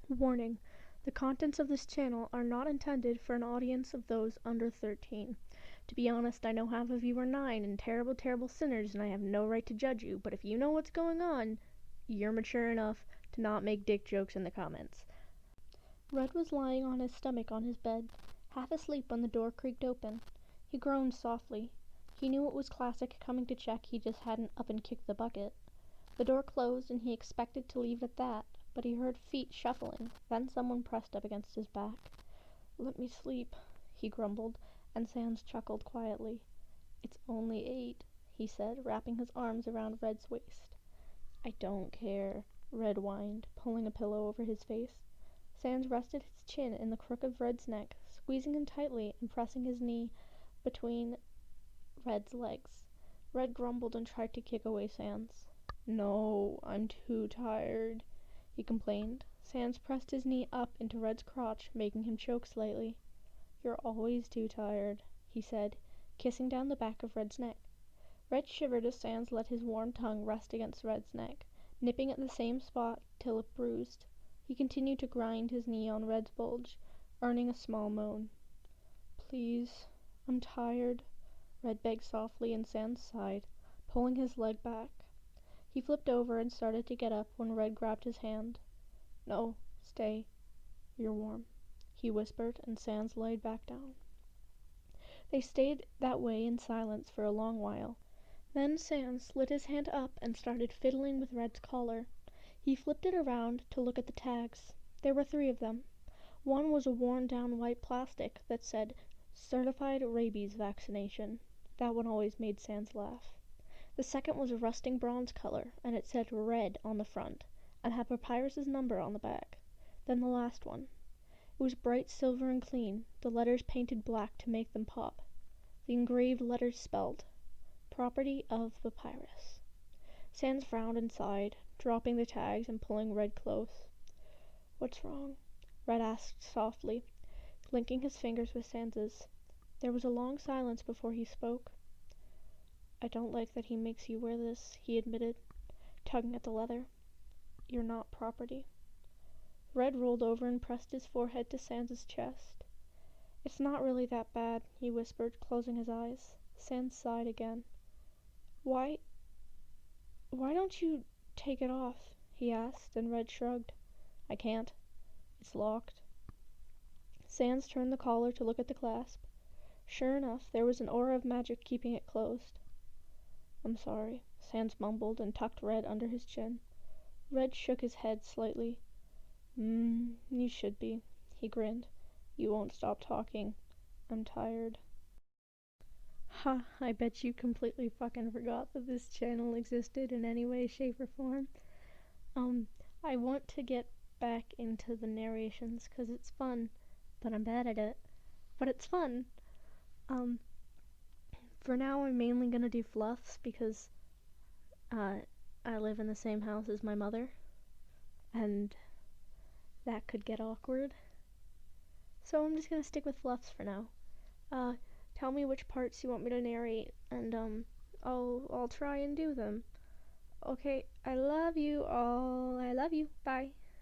Warning: the contents of this channel are not intended for an audience of those under 13. To be honest, I know half of you are 9 and terrible, terrible sinners, and I have no right to judge you, but if you know what's going on, you're mature enough to not make dick jokes in the comments. Red was lying on his stomach on his bed, half asleep when the door creaked open. He groaned softly. He knew it was classic coming to check he just hadn't up and kicked the bucket. The door closed and he expected to leave at that, but he heard feet shuffling, then someone pressed up against his back. "Let me sleep," he grumbled, and Sans chuckled quietly. "It's only 8, he said, wrapping his arms around Red's waist. "I don't care," Red whined, pulling a pillow over his face. Sans rested his chin in the crook of Red's neck, squeezing him tightly and pressing his knee between Red's legs. Red grumbled and tried to kick away Sans. "No, I'm too tired," he complained. Sans pressed his knee up into Red's crotch, making him choke slightly. "You're always too tired," he said, kissing down the back of Red's neck. Red shivered as Sans let his warm tongue rest against Red's neck, nipping at the same spot till it bruised. He continued to grind his knee on Red's bulge, earning a small moan. "Please, I'm tired," Red begged softly, and Sans sighed, pulling his leg back. He flipped over and started to get up when Red grabbed his hand. "No, stay. You're warm," he whispered, and Sans laid back down. They stayed that way in silence for a long while. Then Sans slid his hand up and started fiddling with Red's collar. He flipped it around to look at the tags. There were 3 of them. One was a worn-down white plastic that said, "Certified Rabies Vaccination." That one always made Sans laugh. The second was a rusting bronze color, and it said "Red" on the front, and had Papyrus's number on the back. Then the last one. It was bright silver and clean, the letters painted black to make them pop. The engraved letters spelled, "Property of Papyrus." Sans frowned and sighed, dropping the tags and pulling Red close. "What's wrong?" Red asked softly, linking his fingers with Sans's. There was a long silence before he spoke. "I don't like that he makes you wear this," he admitted, tugging at the leather. "You're not property." Red rolled over and pressed his forehead to Sans's chest. "It's not really that bad," he whispered, closing his eyes. Sans sighed again. Why don't you take it off?" he asked, and Red shrugged. "I can't. It's locked." Sans turned the collar to look at the clasp. Sure enough, there was an aura of magic keeping it closed. "I'm sorry," Sans mumbled and tucked Red under his chin. Red shook his head slightly. You should be," he grinned. "You won't stop talking. I'm tired." Ha, I bet you completely fucking forgot that this channel existed in any way, shape, or form. I want to get back into the narrations because it's fun, but I'm bad at it. But it's fun. For now I'm mainly gonna do fluffs because I live in the same house as my mother, and that could get awkward. So I'm just gonna stick with fluffs for now. Tell me which parts you want me to narrate, and I'll try and do them. Okay, I love you all. I love you. Bye.